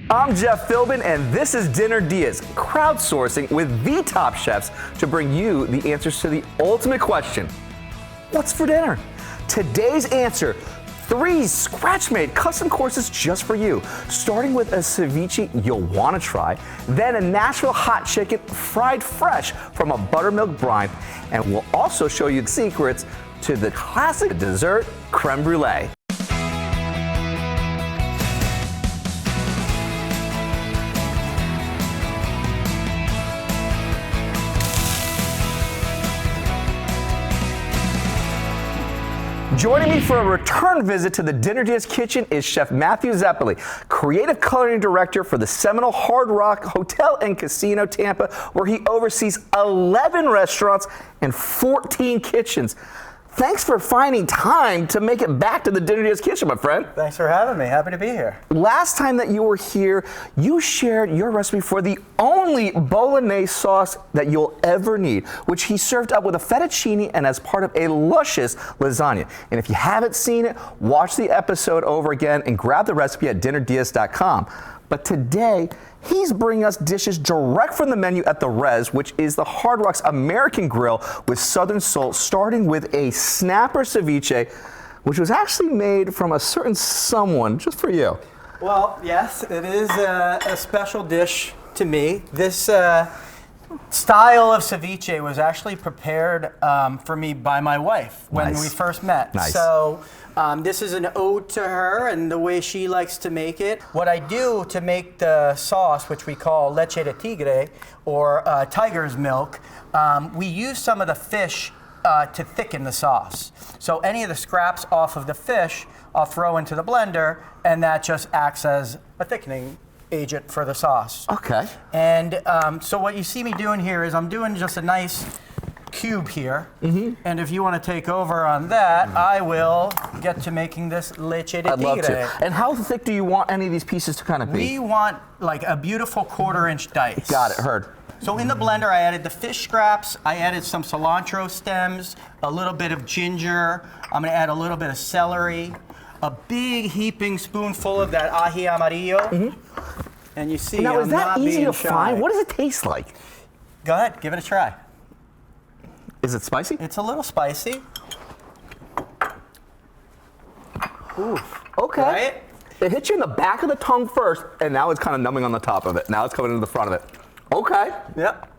I'm Jeff Philbin, and this is Dinner DeeAs, crowdsourcing with the top chefs to bring you the answers to the ultimate question: what's for dinner? Today's answer: 3 scratch-made custom courses just for you, starting with a ceviche you'll want to try, then a Nashville Hot Chicken fried fresh from a buttermilk brine, and we'll also show you the secrets to the classic dessert creme brulee. Joining me for a return visit to the Dinner DeeAs kitchen is Chef Matthew Zeppeli, Creative Culinary Director for the Seminole Hard Rock Hotel and Casino Tampa, where he oversees 11 restaurants and 14 kitchens. Thanks for finding time to make it back to the Dinner DeeAs kitchen, my friend. Thanks for having me. Happy to be here. Last time that you were here, you shared your recipe for the only bolognese sauce that you'll ever need, which he served up with a fettuccine and as part of a luscious lasagna. And if you haven't seen it, watch the episode over again and grab the recipe at dinnerdeas.com. But today, he's bringing us dishes direct from the menu at the Res, which is the Hard Rock's American grill with Southern soul, starting with a snapper ceviche, which was actually made from a certain someone just for you. Well, yes, it is a special dish to me. This style of ceviche was actually prepared for me by my wife when we first met. Nice. So this is an ode to her and the way she likes to make it. What I do to make the sauce, which we call leche de tigre, or tiger's milk, we use some of the fish to thicken the sauce. So any of the scraps off of the fish, I'll throw into the blender, and that just acts as a thickening agent for the sauce. Okay. And so what you see me doing here is I'm doing just a nice cube here. Mm-hmm. And if you want to take over on that, I will get to making this leche de tigre. I'd love to. And how thick do you want any of these pieces to kind of be? We want like a beautiful 1/4-inch dice. Got it, heard. So in the blender, I added the fish scraps, I added some cilantro stems, a little bit of ginger, I'm gonna add a little bit of celery, a big heaping spoonful of that ají amarillo. Mm-hmm. And you see, now, is that easy to find? What does it taste like? Go ahead, give it a try. Is it spicy? It's a little spicy. Ooh. Okay. Right? It hits you in the back of the tongue first, and now it's kind of numbing on the top of it. Now it's coming into the front of it. Okay. Yep.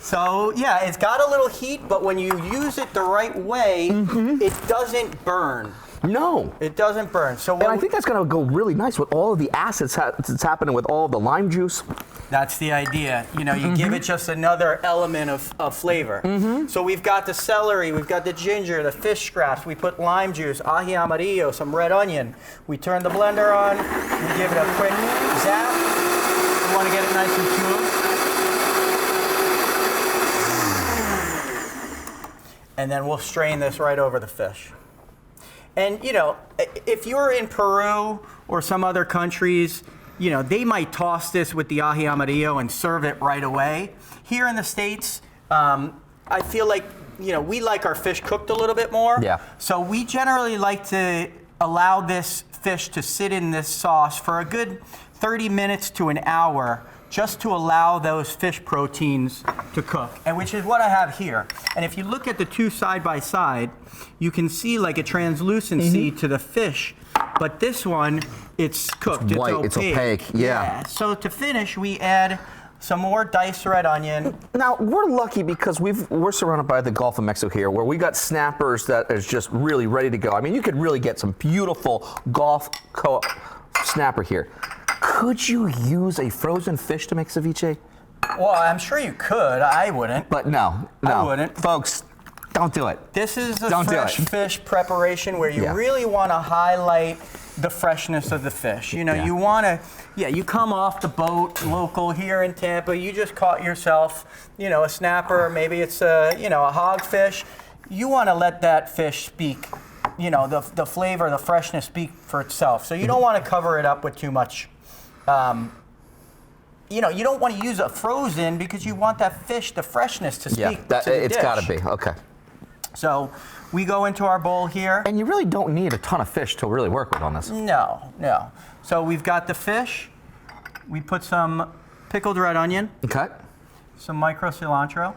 So yeah, it's got a little heat, but when you use it the right way, it doesn't burn. No. It doesn't burn. So and I think that's going to go really nice with all of the acids that's happening with all of the lime juice. That's the idea. You know, you give it just another element of flavor. So we've got the celery, we've got the ginger, the fish scraps, we put lime juice, ají amarillo, some red onion. We turn the blender on, we give it a quick zap. We want to get it nice and smooth. And then we'll strain this right over the fish. And you know, if you're in Peru or some other countries, you know, they might toss this with the ají amarillo and serve it right away. Here in the States, I feel like, you know, we like our fish cooked a little bit more. Yeah. So we generally like to allow this fish to sit in this sauce for a good 30 minutes to an hour, just to allow those fish proteins to cook, and which is what I have here. And if you look at the two side by side, you can see like a translucency to the fish, but this one, it's cooked. It's white, it's opaque, yeah. So to finish, we add some more diced red onion. Now, we're lucky because we're surrounded by the Gulf of Mexico here, where we got snappers that is just really ready to go. I mean, you could really get some beautiful Gulf snapper here. Could you use a frozen fish to make ceviche? Well, I'm sure you could. I wouldn't. But no. I wouldn't. Folks, don't do it. This is a fresh fish preparation where you really want to highlight the freshness of the fish. You know, you want to, you come off the boat local here in Tampa, you just caught yourself, you know, a snapper, maybe it's a, you know, a hogfish. You want to let that fish speak, you know, the flavor, the freshness speak for itself. So you don't want to cover it up with too much. You know, you don't want to use a frozen because you want that fish, the freshness to speak to the it's dish. got to be, okay. So we go into our bowl here. And you really don't need a ton of fish to really work with on this. No, no. So we've got the fish. we put some pickled red onion, Okay. some micro cilantro,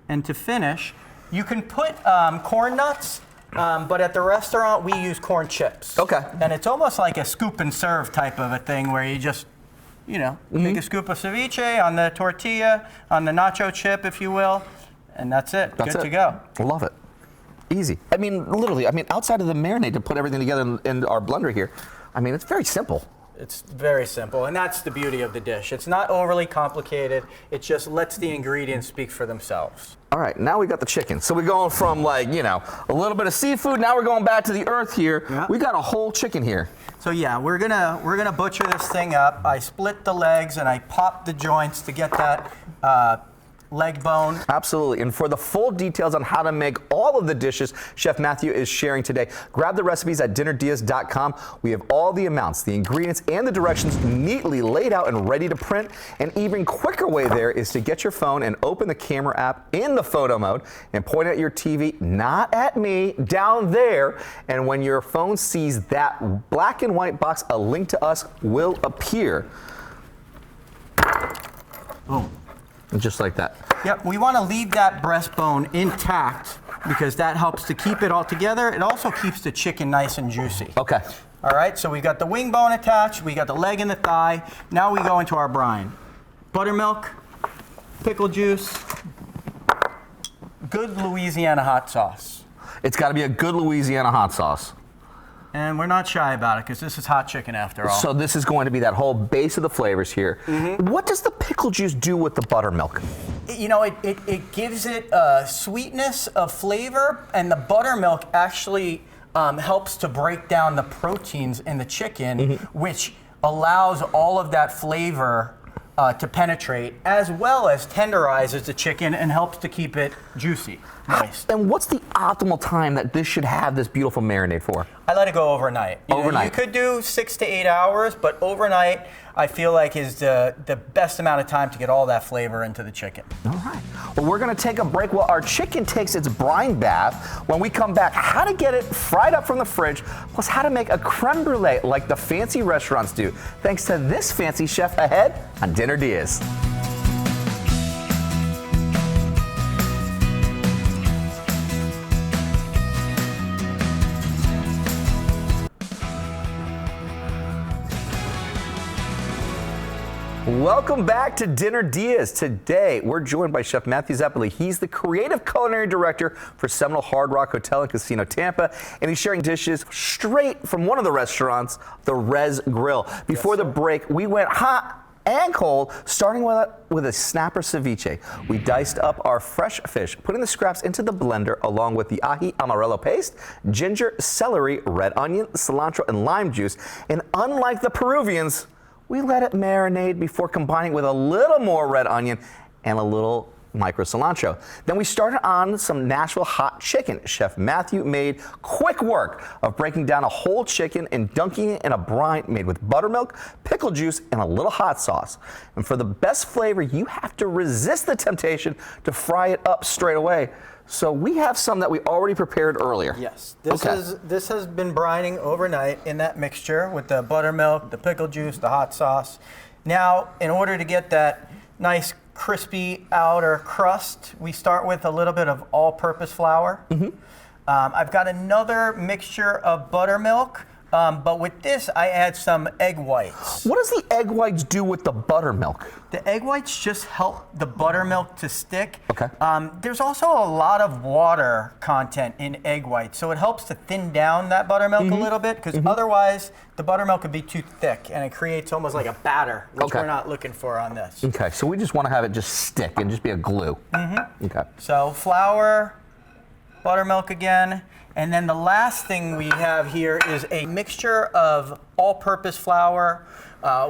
and to finish, you can put corn nuts, but at the restaurant we use corn chips. Okay. And it's almost like a scoop and serve type of a thing where you just, take a scoop of ceviche on the tortilla, on the nacho chip, if you will, and that's it. That's Good it. to go. I love it. Easy. I mean, literally, outside of the marinade to put everything together in our blender here, it's very simple. It's very simple, and that's the beauty of the dish. It's not overly complicated. It just lets the ingredients speak for themselves. All right, now we got the chicken. So we're going from a little bit of seafood. Now we're going back to the earth here. Yeah. We got a whole chicken here. So yeah, we're gonna butcher this thing up. I split the legs and I pop the joints to get that leg bone. Absolutely. And for the full details on how to make all of the dishes Chef Matthew is sharing today, grab the recipes at dinnerdeas.com. We have all the amounts, the ingredients, and the directions neatly laid out and ready to print. An even quicker way there is to get your phone and open the camera app in the photo mode and point at your TV, not at me, down there. And when your phone sees that black and white box, a link to us will appear. Boom. Just like that. Yep, we want to leave that breastbone intact because that helps to keep it all together. It also keeps the chicken nice and juicy. Okay. All right, so we got the wing bone attached, we got the leg and the thigh. Now we go into our brine. Buttermilk, pickle juice, good Louisiana hot sauce. It's got to be a good Louisiana hot sauce. And we're not shy about it because this is hot chicken after all. So this is going to be that whole base of the flavors here. Mm-hmm. What does the pickle juice do with the buttermilk? It gives it a sweetness of flavor, and the buttermilk actually helps to break down the proteins in the chicken, which allows all of that flavor to penetrate, as well as tenderizes the chicken and helps to keep it juicy, moist. And what's the optimal time that this should have this beautiful marinade for? I let it go overnight. You could do 6 to 8 hours, but overnight I feel like is the best amount of time to get all that flavor into the chicken. All right. Well, we're going to take a break while our chicken takes its brine bath. When we come back, how to get it fried up from the fridge, plus how to make a creme brulee like the fancy restaurants do. Thanks to this fancy chef ahead on Dinner Diaz. Welcome back to Dinner Diaz. Today, we're joined by Chef Matthew Zeppeli. He's the creative culinary director for Seminole Hard Rock Hotel and Casino Tampa, and he's sharing dishes straight from one of the restaurants, the Res Grill. Before the break, we went hot and cold, starting with a snapper ceviche. We diced up our fresh fish, putting the scraps into the blender along with the ají amarillo paste, ginger, celery, red onion, cilantro, and lime juice. And unlike the Peruvians, we let it marinate before combining with a little more red onion and a little micro cilantro. Then we started on some Nashville Hot Chicken. Chef Matthew made quick work of breaking down a whole chicken and dunking it in a brine made with buttermilk, pickle juice, and a little hot sauce. And for the best flavor, you have to resist the temptation to fry it up straight away. So we have some that we already prepared earlier. Yes, this has been brining overnight in that mixture with the buttermilk, the pickle juice, the hot sauce. Now, in order to get that nice crispy outer crust, we start with a little bit of all-purpose flour. I've got another mixture of buttermilk, but with this I add some egg whites. What does the egg whites do with the buttermilk? The egg whites just help the buttermilk to stick. Okay. There's also a lot of water content in egg whites, so it helps to thin down that buttermilk a little bit, because otherwise the buttermilk could be too thick and it creates almost like a batter, which we're not looking for on this. Okay, so we just want to have it just stick and just be a glue. Okay. So flour, buttermilk again, and then the last thing we have here is a mixture of all-purpose flour.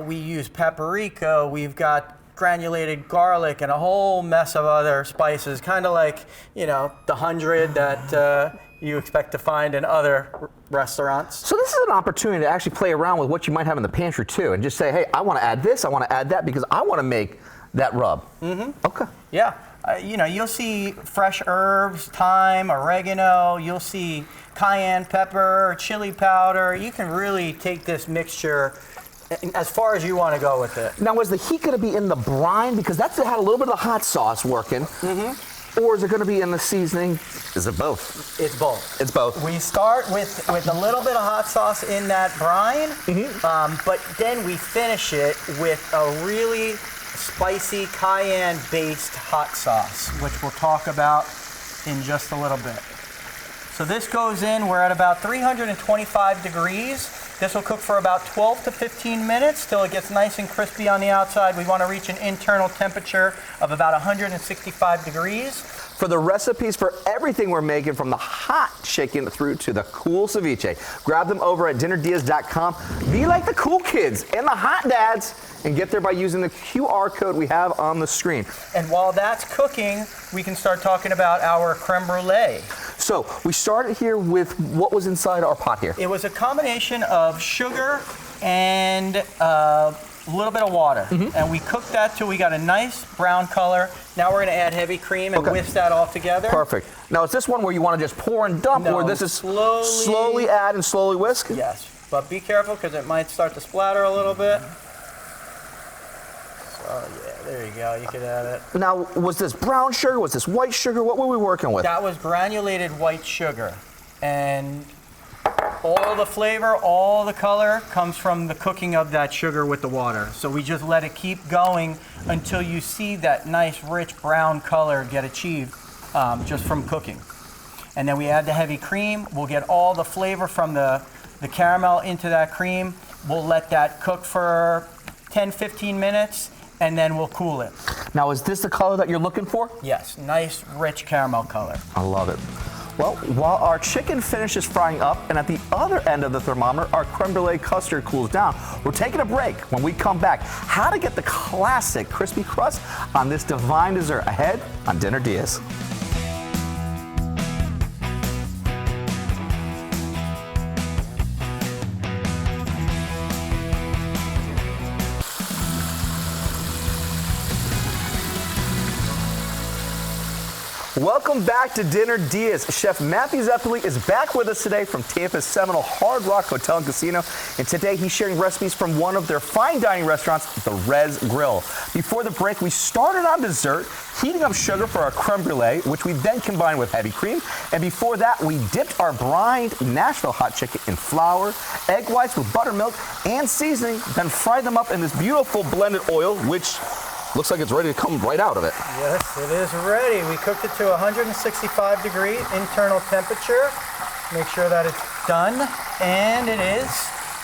We use paprika, we've got granulated garlic, and a whole mess of other spices, kind of like, the 100 that you expect to find in other restaurants. So this is an opportunity to actually play around with what you might have in the pantry too, and just say, hey, I want to add this, I want to add that, because I want to make that rub. Okay. Yeah. You'll see fresh herbs, thyme, oregano, you'll see cayenne pepper, chili powder. You can really take this mixture As far as you want to go with it. Now, is the heat going to be in the brine? Because that's had a little bit of the hot sauce working. Mm-hmm. Or is it going to be in the seasoning? Is it both? It's both. It's both. We start with a little bit of hot sauce in that brine, but then we finish it with a really spicy cayenne-based hot sauce, which we'll talk about in just a little bit. So this goes in, we're at about 325 degrees. This will cook for about 12 to 15 minutes till it gets nice and crispy on the outside. We want to reach an internal temperature of about 165 degrees. For the recipes for everything we're making, from the hot chicken through to the cool ceviche, grab them over at dinnerdeas.com. Be like the cool kids and the hot dads and get there by using the QR code we have on the screen. And while that's cooking, we can start talking about our creme brulee. So we started here with what was inside our pot here. It was a combination of sugar and a little bit of water. And we cooked that till we got a nice brown color. Now we're going to add heavy cream and whisk that all together. Perfect. Now, is this one where you want to just pour and dump, or this is slowly add and slowly whisk? Yes, but be careful because it might start to splatter a little bit. So yeah, there you go. You could add it. Now, was this brown sugar? Was this white sugar? What were we working with? That was granulated white sugar. And all the flavor, all the color comes from the cooking of that sugar with the water. So we just let it keep going until you see that nice, rich brown color get achieved just from cooking. And then we add the heavy cream. We'll get all the flavor from the caramel into that cream. We'll let that cook for 10, 15 minutes, and then we'll cool it. Now, is this the color that you're looking for? Yes, nice, rich caramel color. I love it. Well, while our chicken finishes frying up, and at the other end of the thermometer, our creme brulee custard cools down, we're taking a break. When we come back, how to get the classic crispy crust on this divine dessert ahead on Dinner Diaz. Welcome back to Dinner Diaz. Chef Matthew Zeppeli is back with us today from Tampa's seminal Hard Rock Hotel and Casino. And today he's sharing recipes from one of their fine dining restaurants, the Res Grill. Before the break, we started on dessert, heating up sugar for our creme brulee, which we then combined with heavy cream. And before that, we dipped our brined Nashville Hot Chicken in flour, egg whites with buttermilk, and seasoning, then fried them up in this beautiful blended oil, which looks like it's ready to come right out of it. Yes, it is ready. We cooked it to 165 degree internal temperature. Make sure that it's done, and it is.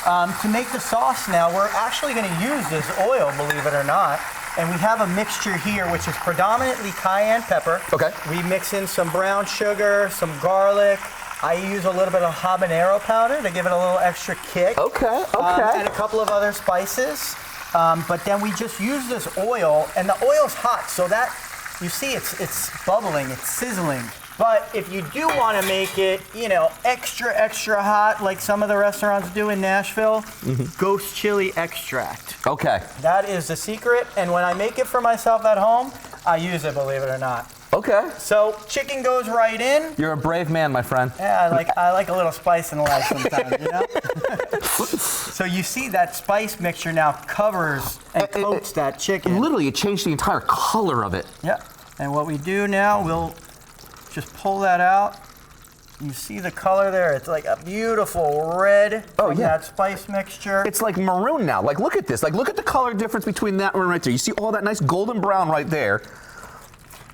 To make the sauce now, we're actually going to use this oil, believe it or not. And we have a mixture here, which is predominantly cayenne pepper. Okay. We mix in some brown sugar, some garlic. I use a little bit of habanero powder to give it a little extra kick. Okay. And a couple of other spices. But then we just use this oil, and the oil's hot, so that, you see it's bubbling, it's sizzling. But if you do want to make it, extra, extra hot, like some of the restaurants do in Nashville, ghost chili extract. Okay. That is the secret, and when I make it for myself at home, I use it, believe it or not. Okay. So chicken goes right in. You're a brave man, my friend. Yeah, I like a little spice in life sometimes, So you see that spice mixture now covers and coats that chicken. Literally, it changed the entire color of it. Yeah. And what we do now, we'll just pull that out. You see the color there? It's like a beautiful red from that spice mixture. It's like maroon now. Like, look at this. Like, look at the color difference between that one right there. You see all that nice golden brown right there.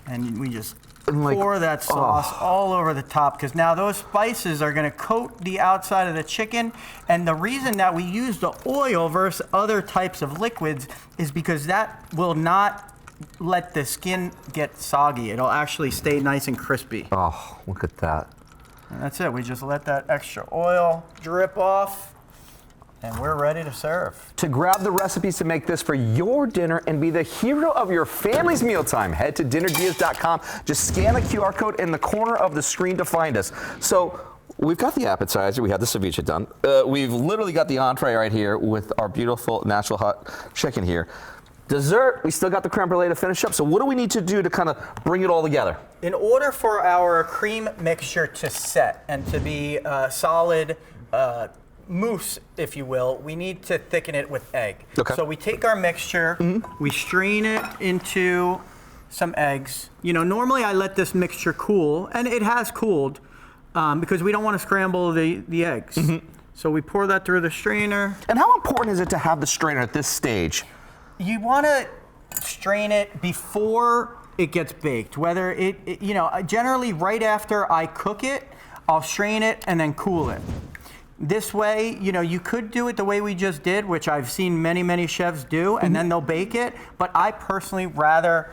And we just pour that sauce all over the top, because now those spices are going to coat the outside of the chicken. And the reason that we use the oil versus other types of liquids is because that will not let the skin get soggy. It'll actually stay nice and crispy. Oh, look at that. And that's it. We just let that extra oil drip off. And we're ready to serve. To grab the recipes to make this for your dinner and be the hero of your family's mealtime, head to dinnerdeas.com. Just scan the QR code in the corner of the screen to find us. So we've got the appetizer. We have the ceviche done. We've literally got the entree right here with our beautiful Nashville Hot Chicken here. Dessert, we still got the creme brulee to finish up. So what do we need to do to kind of bring it all together? In order for our cream mixture to set and to be solid, mousse, if you will, we need to thicken it with egg. Okay. So we take our mixture, we strain it into some eggs. You know, normally I let this mixture cool, and it has cooled because we don't want to scramble the eggs. So we pour that through the strainer. And how important is it to have the strainer at this stage? You want to strain it before it gets baked. Whether you know, generally right after I cook it, I'll strain it and then cool it. This way, you know, you could do it the way we just did, which I've seen many chefs do, and then they'll bake it. But I personally rather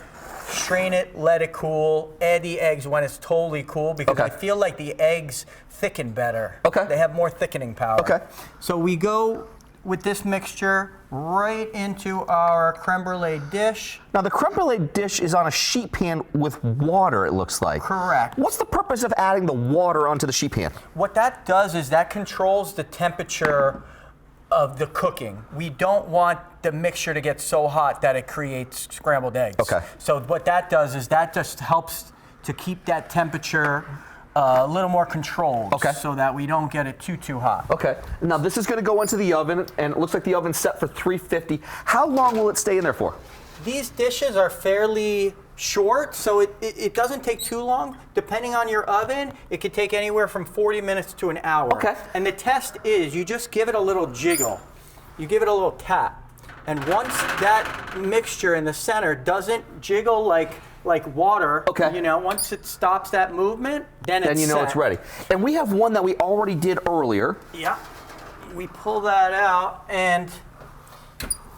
strain it, let it cool, add the eggs when it's totally cool, because I feel like the eggs thicken better. Okay. They have more thickening power. Okay. So we go with this mixture right into our creme brulee dish. Now the creme brulee dish is on a sheet pan with water, it looks like. Correct. What's the purpose of adding the water onto the sheet pan? What that does is that controls the temperature of the cooking. We don't want the mixture to get so hot that it creates scrambled eggs. Okay. So what that does is that just helps to keep that temperature a little more controlled, so that we don't get it too hot. Okay. Now this is going to go into the oven, and it looks like the oven's set for 350. How long will it stay in there for? These dishes are fairly short, so it doesn't take too long. Depending on your oven, it could take anywhere from 40 minutes to an hour. Okay. And the test is you just give it a little jiggle. You give it a little tap. And once that mixture in the center doesn't jiggle like water, you know, once it stops that movement, then it's you know set. it's ready. And we have one that we already did earlier. Yeah. We pull that out, and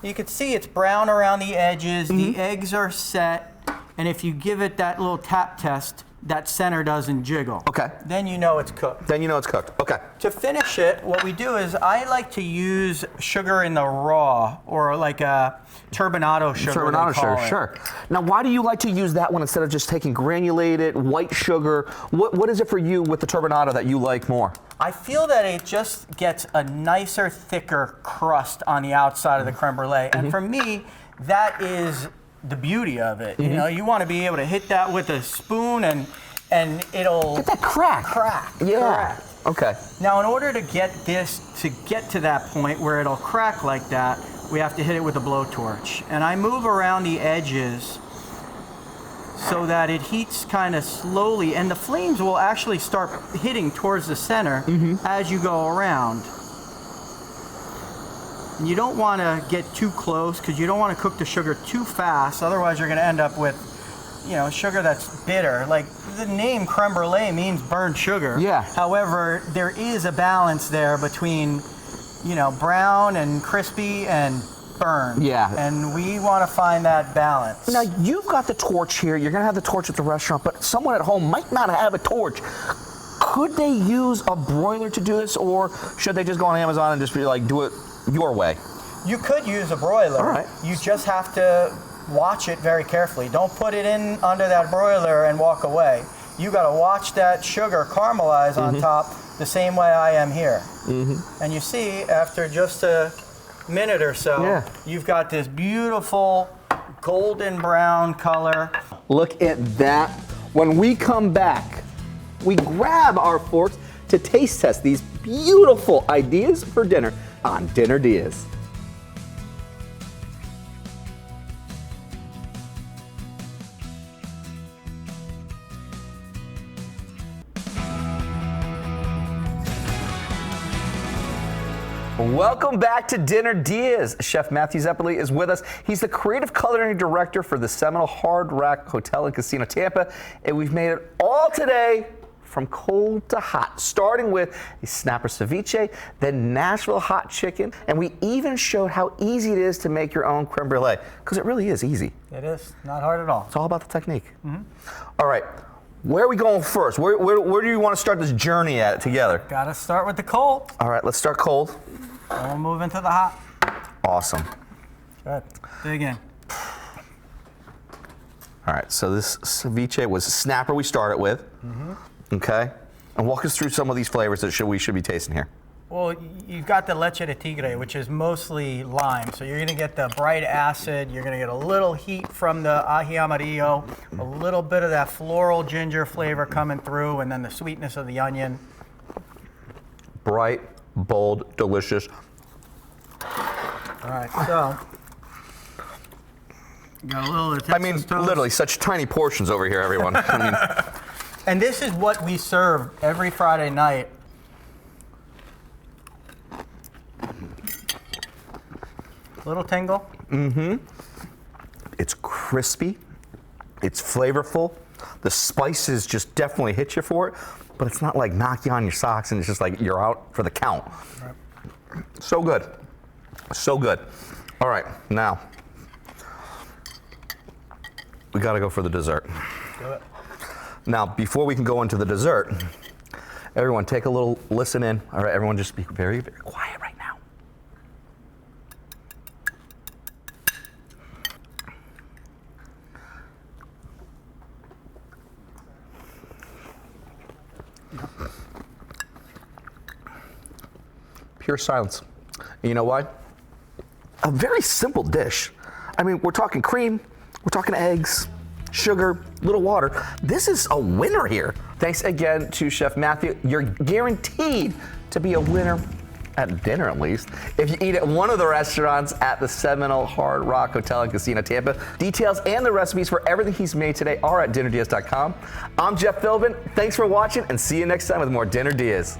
you can see it's brown around the edges. The eggs are set, and if you give it that little tap test, that center doesn't jiggle. Okay. Then you know it's cooked. Then you know it's cooked. Okay. To finish it, what we do is I like to use sugar in the raw, or like a turbinado sugar. Turbinado sugar, sure. Now, why do you like to use that one instead of just taking granulated white sugar? What is it for you with the turbinado that you like more? I feel that it just gets a nicer, thicker crust on the outside of the creme brulee. And for me, that is the beauty of it. You know, you want to be able to hit that with a spoon and it'll Get that crack. Yeah. Correct. Okay. Now, in order to get this to get to that point where it'll crack like that, we have to hit it with a blowtorch. And I move around the edges so that it heats kind of slowly, and the flames will actually start hitting towards the center as you go around. And you don't want to get too close because you don't want to cook the sugar too fast, otherwise you're going to end up with, you know, sugar that's bitter. Like the name creme brulee means burned sugar. Yeah. However, there is a balance there between, you know, brown and crispy and burn. Yeah. And we want to find that balance. Now, you've got the torch here. You're going to have the torch at the restaurant, but someone at home might not have a torch. Could they use a broiler to do this, or should they just go on Amazon and just be like, do it your way? You could use a broiler. All right. You just have to watch it very carefully. Don't put it in under that broiler and walk away. You got to watch that sugar caramelize on top the same way I am here. And you see, after just a minute or so, you've got this beautiful golden brown color. Look at that. When we come back, we grab our forks to taste test these beautiful ideas for dinner on Dinner DeeAs. Welcome back to Dinner DeeAs. Chef Matthew Zeppeli is with us. He's the creative culinary director for the Seminole Hard Rock Hotel and Casino Tampa, and we've made it all today from cold to hot, starting with a snapper ceviche, then Nashville Hot Chicken, and we even showed how easy it is to make your own creme brulee, because it really is easy. It is not hard at all. It's all about the technique. All right, where are we going first? Where do you want to start this journey at together? Got to start with the cold. All right, let's start cold. And we'll move into the hot. Awesome. Good. Dig in. All right, so this ceviche was a snapper we started with. Okay, and walk us through some of these flavors that we should be tasting here. Well, you've got the leche de tigre, which is mostly lime. So you're going to get the bright acid. You're going to get a little heat from the ají amarillo, a little bit of that floral ginger flavor coming through, and then the sweetness of the onion. Bright bold, delicious. All right, so got a little of the I mean, Texas toast. literally, such tiny portions over here, everyone. I mean, And this is what we serve every Friday night. Little tingle. it's crispy, it's flavorful. The spices just definitely hit you for it, but it's not like knock you on your socks and it's just like you're out for the count. Right. So good. So good. All right, now we gotta go for the dessert. Do it. Now, before we can go into the dessert, everyone take a little listen in. All right, everyone just be very, very quiet right now. Pure silence. And you know why? A very simple dish. I mean, we're talking cream, we're talking eggs, sugar, little water. This is a winner here. Thanks again to Chef Matthew. You're guaranteed to be a winner at dinner, at least, if you eat at one of the restaurants at the Seminole Hard Rock Hotel and Casino Tampa. Details and the recipes for everything he's made today are at dinnerdias.com. I'm Jeff Philbin. Thanks for watching and see you next time with more Dinner Dias.